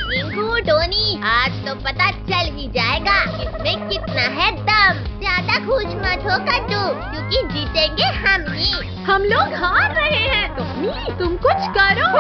Rinku, Tony, आज तो पता चल ही जाएगा इसमें कितना है दम। ज्यादा खुश मत हो कद्दू, क्योंकि जीतेंगे हम ही। हम लोग हार रहे हैं। टोनी, तुम कुछ करो।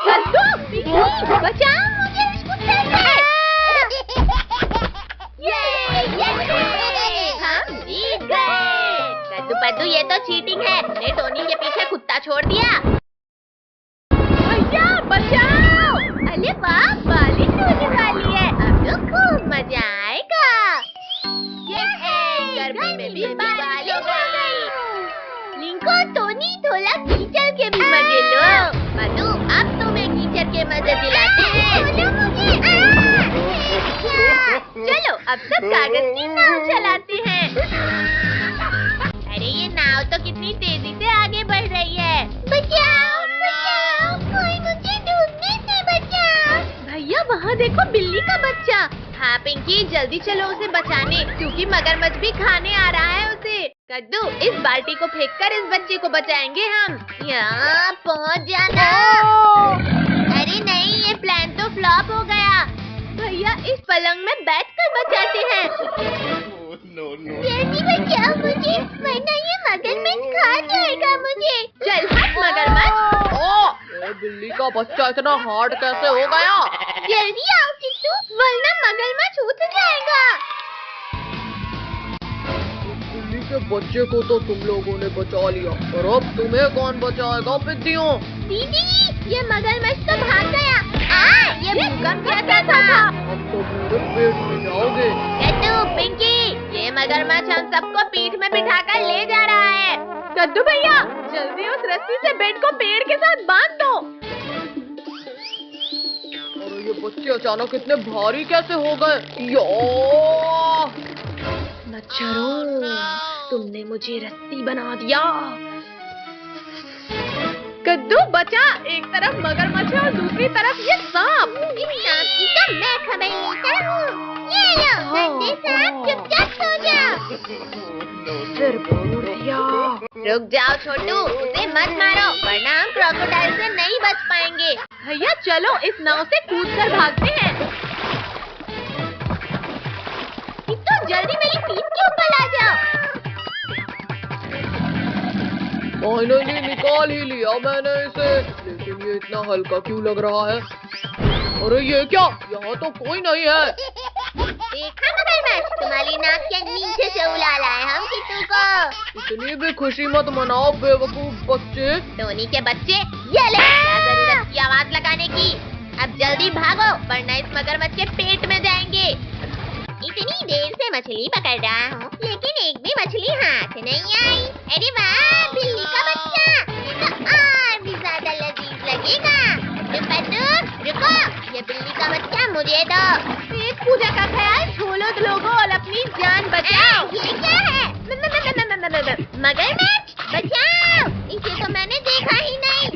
कद्दू, पिंकी, बचाओ मुझे इस कुत्ते से। हम जीत गए। कद्दू पद्दू, ये तो चीटिंग है। हमने टोनी के पीछे कुत्ता छोड़ दिया। भैया बचाओ। अरे वाह, बारिश होने वाली है। अब तो खूब मजा आएगा। गर्मी में भी बारिश हो गई। लिंको, टोनी, थोड़ा कीचड़ के भी मजे लो। मधु, अब तुम्हें कीचड़ के मजे दिलाते हैं। चलो अब सब कागज की नाव चलाते हैं। अरे ये नाव तो कितनी तेजी से आगे बढ़ रही है। बचाओ, बचाओ, कोई मुझे डूबने से बचाओ। भैया वहाँ देखो, बिल्ली का बच्चा। हाँ पिंकी, जल्दी चलो उसे बचाने, क्योंकि मगरमच्छ भी खाने आ रहा है उसे। कद्दू, इस बाल्टी को फेंककर इस बच्चे को बचाएंगे हम। यहाँ पहुँच जाना। अरे नहीं, ये प्लान तो फ्लॉप हो गया। भैया इस पलंग में बैठकर बचाते हैं। जल्दी बचाओ मुझे, वरना ये मगरमच्छ खा जाएगा मुझे। चल हट मगरमच्छ। बिल्ली का बच्चा इतना हार्ड कैसे हो गया? जल्दी आओ किट्टू, वरना मगरमच्छ उठ जाएगा। बिल्ली के बच्चे को तो तुम लोगों ने बचा लिया, और अब तुम्हें कौन बचाएगा पिद्दियों? दीदी, ये मगरमच्छ तो भाग गया। ये भूकंप कैसा था? अब तो पूरे पेट में जाओगे। कद्दू, पिंकी, ये मगरमच्छ हम सबको पीठ में बिठाकर ले जा रहा है। कद्दू भैया, जल्दी उस रस्सी से बेट को पेड़ के साथ बांध दो। अरे ये बच्चे अचानक इतने भारी कैसे हो गए? मच्छरों, तुमने मुझे रस्सी बना दिया। कद्दू बचा, एक तरफ मगरमच्छ है और दूसरी तरफ ये सांप। इस सांप की तो मैं खबर लेता हूँ। ये लो, गंदे सांप, चुपचाप सो जाओ। सिर फोड़ दिया। रुक जाओ छोटू, उसे मत मारो, वरना हम क्रोकोडाइल से नहीं बच पाएंगे। भैया चलो इस नाव से कूदकर भागते हैं। तो जल्दी मेरी पीठ के ऊपर आ जाओ। फाइनली निकाल ही लिया मैंने इसे, लेकिन ये इतना हल्का क्यों लग रहा है? अरे ये क्या, यहाँ तो कोई नहीं है। देखा मगरमच्छ, तुम्हारी नाक के नीचे से उड़ा लाए हम किट्टू को। इतनी भी खुशी मत मनाओ बेवकूफ बच्चे। टोनी के बच्चे, ये ले, क्या जरूरत की आवाज लगाने की। अब जल्दी भागो, वरना इस मगरमच्छ के पेट में जाएंगे। इतनी देर से मछली पकड़ रहा हूँ, लेकिन एक भी मछली हाथ नहीं आई। अरे वाह, बिल्ली का बच्चा, ये तो और भी ज्यादा लजीज लगेगा। रुको, ये बिल्ली का बच्चा मुझे दो। पेट पूजा का ख्याल छोड़ो लोगों और अपनी जान बचाओ। ये क्या है? मगरमच्छ, बचाओ, इसे तो मैंने देखा ही नहीं।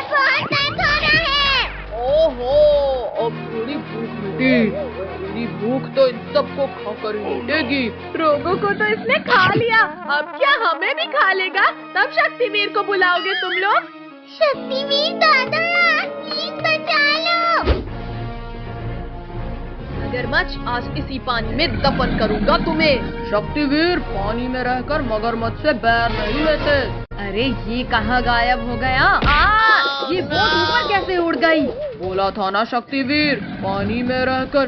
बहुत दर्द हो रहा है। ओहो, अब थोड़ी भूख मिटी। मेरी भूख तो इन सबको खाकर ही मिटेगी। रोगों को तो इसने खा लिया, अब क्या हमें भी खा लेगा? तब शक्तिवीर को बुलाओगे तुम लोग? शक्तिवीर दादा, प्लीज बचा लो। मगरमच्छ, आज इसी पानी में दफन करूंगा तुम्हें। शक्तिवीर, पानी में रहकर मगरमच्छ से बैर नहीं लेते। अरे ये कहाँ गायब हो गया? ये बोट ऊपर कैसे उड़ गई? बोला था ना शक्तिवीर, पानी में रहकर।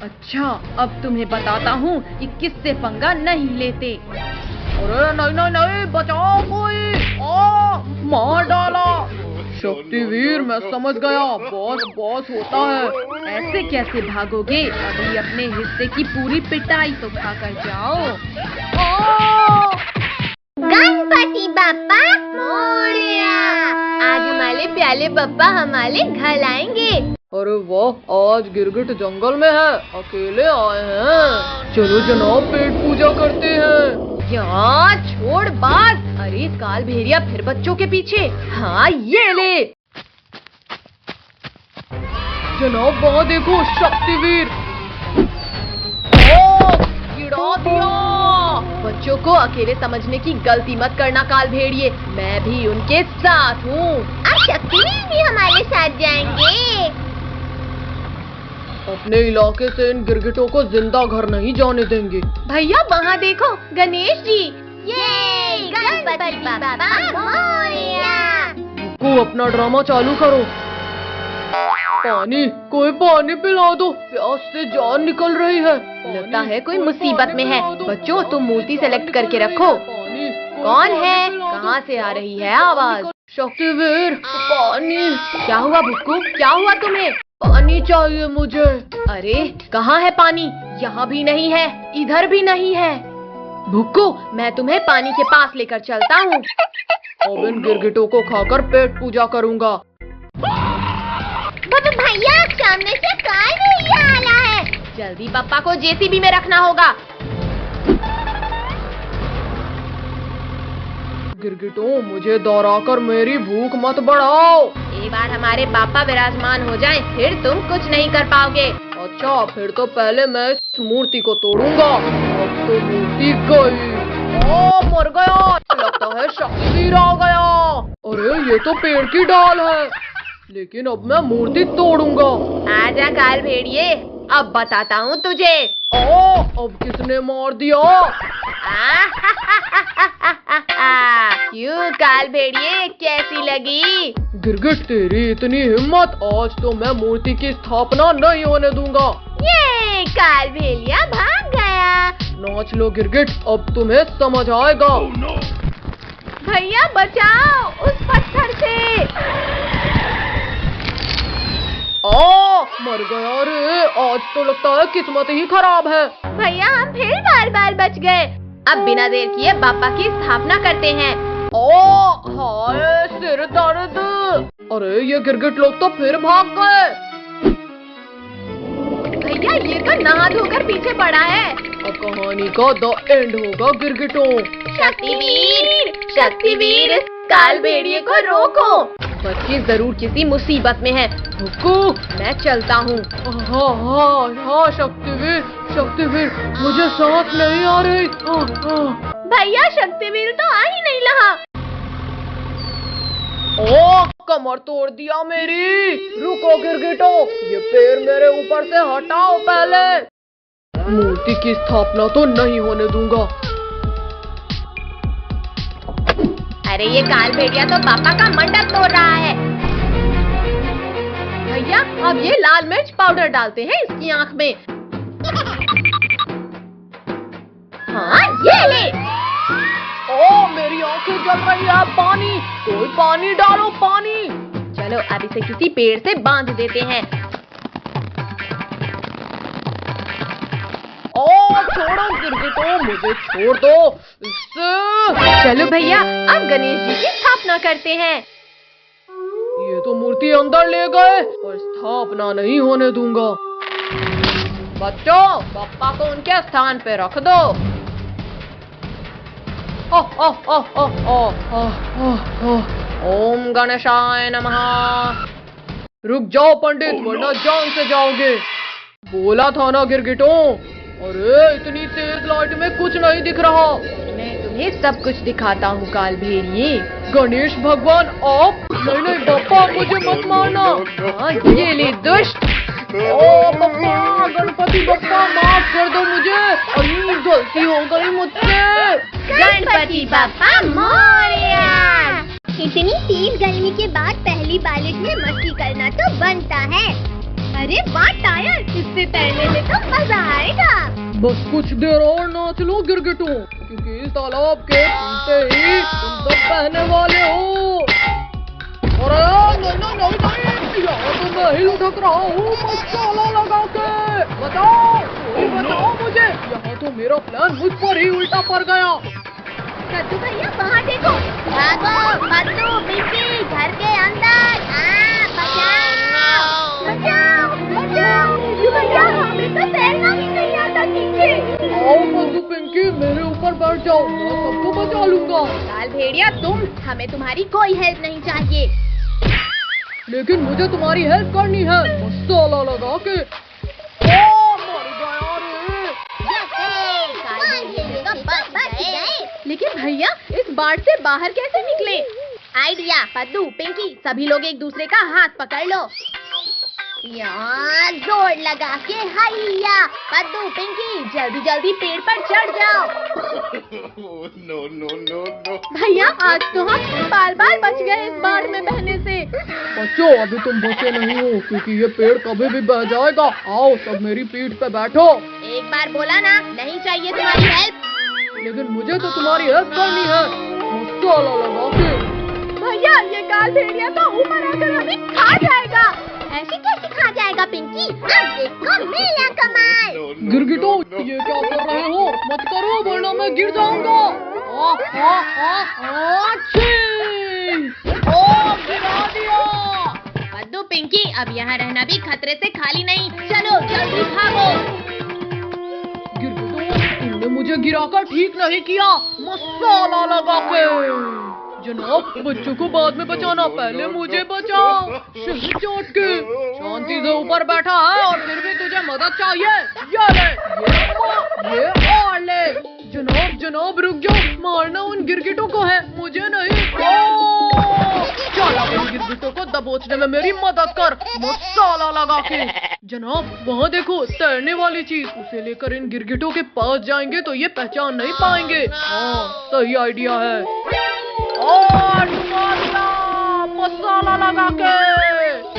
अच्छा, अब तुम्हें बताता हूँ कि किससे पंगा नहीं लेते। अरे नहीं नहीं नहीं, बचाओ कोई। मार डाला। शक्तिवीर, मैं समझ गया, बॉस बॉस होता है। ऐसे कैसे भागोगे? अभी अपने हिस्से की पूरी पिटाई तो खाकर जाओ। गणपति बप्पा मोरया, आज हमारे प्याले बप्पा हमारे घर आएंगे। अरे वाह, आज गिरगिट जंगल में है, अकेले आए हैं। चलो जनाब, पेट पूजा करते हैं। यहाँ छोड़ बात। अरे काल भेड़िया फिर बच्चों के पीछे। हाँ ये ले। जनाब वहाँ देखो, शक्तिवीर। गिरा दिया। बच्चों को अकेले समझने की गलती मत करना काल भेड़िए, मैं भी उनके साथ हूँ। अब शक्तिवीर अपने इलाके से इन गिरगिटों को जिंदा घर नहीं जाने देंगे। भैया वहाँ देखो, गणेश जी। ये गणपति बाप्पा मोरया। को अपना ड्रामा चालू करो। पानी, कोई पानी पिला दो, प्यास से जान निकल रही है। लगता है कोई मुसीबत में है। बच्चों तुम मूर्ति सेलेक्ट करके रखो। कौन है? कहाँ से आ रही है आवाज? शक्तिवीर, पानी। क्या हुआ भुक्कू, क्या हुआ तुम्हें? पानी चाहिए मुझे। अरे कहाँ है पानी? यहाँ भी नहीं है, इधर भी नहीं है। भुक्कू, मैं तुम्हें पानी के पास लेकर चलता हूँ। अब इन गिरगिटों को खाकर पेट पूजा करूँगा। भैया सामने से कार भेड़िया आ रहा है। जल्दी पापा को जेसीबी में रखना होगा। गिरगिटों, मुझे दौड़ाकर मेरी भूख मत बढ़ाओ। एक बार हमारे पापा विराजमान हो जाएं, फिर तुम कुछ नहीं कर पाओगे। अच्छा, फिर तो पहले मैं इस मूर्ति को तोड़ूंगा। अब तो मूर्ति गई। ओ, मर गया। लगता है शक्तिवीर आ गया। अरे ये तो पेड़ की डाल है, लेकिन अब मैं मूर्ति तोड़ूंगा। आजा काल भेड़िए, अब बताता हूँ तुझे। ओ, अब किसने मार दिया? क्यों काल भेड़िए, कैसी लगी? गिरगिट, तेरी इतनी हिम्मत, आज तो मैं मूर्ति की स्थापना नहीं होने दूंगा। ये काल भेड़िया भाग गया। नाच लो गिरगिट, अब तुम्हें समझ आएगा। भैया बचाओ उस पत्थर से। मर गया रे, आज तो लगता है किस्मत ही खराब है। भैया हम फिर बार बच गए। अब बिना देर किए बाप्पा की स्थापना करते हैं। हाय सिर दर्द। अरे ये गिरगिट लोग तो फिर भाग गए। भैया ये तो नहा धोकर पीछे पड़ा है। अब कहानी का द एंड होगा गिरगिटों। शक्तिवीर, शक्तिवीर, काल भेड़िए को रोको। बच्ची जरूर किसी मुसीबत में है। भुक्कू, मैं चलता हूँ। हाँ शक्तिवीर, शक्तिवीर, मुझे सांस नहीं आ रही। भैया शक्तिवीर तो आ ही नहीं रहा। ओ, कमर तोड़ दिया मेरी। रुको गिरगिटों, ये पैर मेरे ऊपर से हटाओ पहले। मूर्ति की स्थापना तो नहीं होने दूंगा। अरे ये काल भेड़िया तो पापा का मंडप तोड़ रहा है। भैया अब ये लाल मिर्च पाउडर डालते हैं इसकी आँख में। हाँ ये ले। ओ, मेरी आँखें जल रही है। पानी, कोई पानी डालो, पानी। चलो अब इसे किसी पेड़ से बांध देते हैं। छोड़ो गिरगिटों, मुझे छोड़ दो इससे। चलो भैया अब गणेश जी की स्थापना करते हैं। ये तो मूर्ति अंदर ले गए और स्थापना नहीं होने दूंगा। बच्चों, बाप्पा को उनके स्थान पे रख दो। ओम गणेशाय नमः। रुक जाओ पंडित, वरना जान से जाओगे। बोला था ना गिरगिटों। अरे इतनी तेज लाइट में कुछ नहीं दिख रहा। मैं तुम्हें सब कुछ दिखाता हूँ काल भेड़िए। गणेश भगवान आप? नहीं बाप्पा, मुझे मत मारना। हाँ ये ले दुष्ट। ओ बाप्पा, गणपति बाप्पा माफ कर दो मुझे, अरे गलती हो गई मुझसे। गणपति बाप्पा मोरया। इतनी तेज गर्मी के बाद पहली बारिश में मस्ती करना तो बनता है। अरे वाह टायर, इससे तैरने में तो मजा आएगा। बस कुछ देर और नाच लो गिरगिटों, क्योंकि इस तालाब के पीछे ही तुम सब बहने वाले हो। अरे नहीं, यहाँ तो मैं ही लुढ़क रहा हूँ मसाला लगा के। बताओ मुझे, यहाँ तो मेरा प्लान मुझ पर ही उल्टा पड़ गया। कद्दू भैया वहाँ देखो। भागो कद्दू, पिंकी, घर के अंदर। भैया हमें तो तैरना ही नहीं आता। आओ कद्दू पिंकी, मेरे ऊपर बैठ जाओ, मैं सबको बचा लूंगा। काल भेड़िया तुम, हमें तुम्हारी कोई हेल्प नहीं चाहिए। लेकिन मुझे तुम्हारी हेल्प करनी है, मसाला लगा के। मर गया रे। लेकिन भैया इस बाढ़ से बाहर कैसे निकले? आइडिया, कद्दू, पिंकी, सभी लोग एक दूसरे का हाथ पकड़ लो। यहाँ जोर लगा के हैया। पद्दू पिंकी जल्दी जल्दी पेड़ पर चढ़ जाओ। No. भैया आज तो हम बाल बाल बच गए इस बाढ़ में बहने से। बच्चों अभी तुम बचे नहीं हो क्योंकि ये पेड़ कभी भी बह जाएगा। आओ सब मेरी पीठ पे बैठो। एक बार बोला ना नहीं चाहिए तुम्हारी हेल्प। लेकिन मुझे तो तुम्हारी हेल्प करनी है। मसाला लगा के। भैया ये काल भेड़िया तो ऊपर आकर हमें खा जाएगा। ऐसे कैसे खा जाएगा पिंकी? अब देखो मेरा कमाल। गिरगिटो ये क्या कर रहे हो? मत करो वरना मैं गिर जाऊंगा। गिरा दिया। पद्दू पिंकी अब यहाँ रहना भी खतरे से खाली नहीं। चलो जल्दी भागो। गिरगिटो तुमने मुझे गिराकर ठीक नहीं किया। मसाला लगा के। जनाब बच्चों को बाद में बचाना, पहले मुझे बचाओ। शहर चोट के शांति से ऊपर बैठा है और फिर भी तुझे मदद चाहिए। ये और ले। जनाब रुक जाओ, मारना उन गिरगिटों को है, मुझे नहीं। चला उन गिरगिटों को दबोचने में मेरी मदद कर। मसाला लगा के। जनाब वहाँ देखो तैरने वाली चीज, उसे लेकर इन गिरगिटों के पास जाएंगे तो ये पहचान नहीं पाएंगे। हाँ सही आइडिया है। और मसाला लगा के।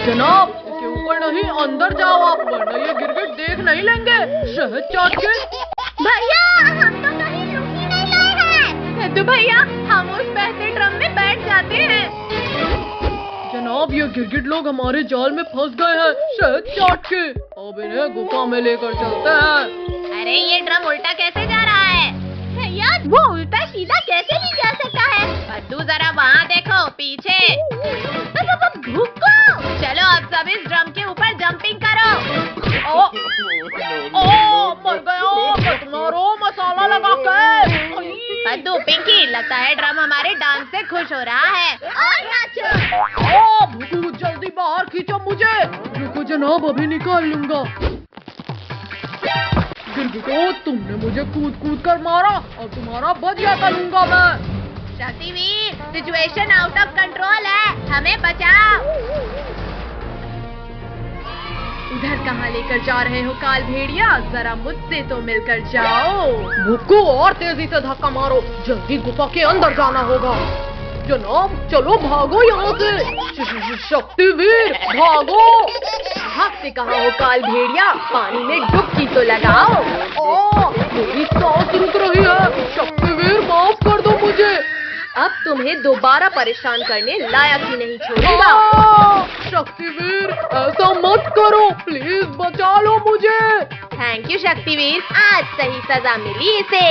जनाब इसके ऊपर नहीं, अंदर जाओ आप वरना ये गिरगिट देख नहीं लेंगे। शहद चाट के। भैया हम तो कहीं रुक ही नहीं रहे हैं। तो भैया हम उस बहते ड्रम में बैठ जाते हैं। जनाब ये गिरगिट लोग हमारे जाल में फंस गए हैं शहद चाट के। अब इन्हें गुफा में लेकर चलते हैं। अरे ये ड्रम उल्टा कैसे जा रहा है? भैया वो उल्टा सीधा कैसे नहीं जा सकता है? पद्दू जरा वहाँ देखो पीछे। भूखो। चलो अब सब इस ड्रम के ऊपर जंपिंग करो। मर गया। मारो मसाला लगा के। पद्दू पिंकी लगता है ड्रम हमारे डांस से खुश हो रहा है। और नाचो। भूखू जल्दी बाहर खींचो मुझे। रुको जनाब अभी निकाल लूंगा। गिरगिटो तुमने मुझे कूद कूद कर मारा और तुम्हारा बदला करूंगा मैं। Shaktiveer situation out of control है, हमें बचाओ। उधर कहाँ लेकर जा रहे हो काल भेड़िया? जरा मुझसे तो मिलकर जाओ। भुक्कू और तेजी से धक्का मारो, जल्दी गुफा के अंदर जाना होगा। जनाब चलो भागो यहाँ से। शक्तिवीर भागो। भागते कहाँ हो काल भेड़िया? पानी में डुबकी तो लगाओ। मेरी सांस रुक रही है। शक्तिवीर माफ कर दो मुझे। अब तुम्हें दोबारा परेशान करने लायक ही नहीं छोड़ूंगा। शक्तिवीर ऐसा मत करो, प्लीज बचा लो मुझे। थैंक यू शक्तिवीर, आज सही सजा मिली इसे।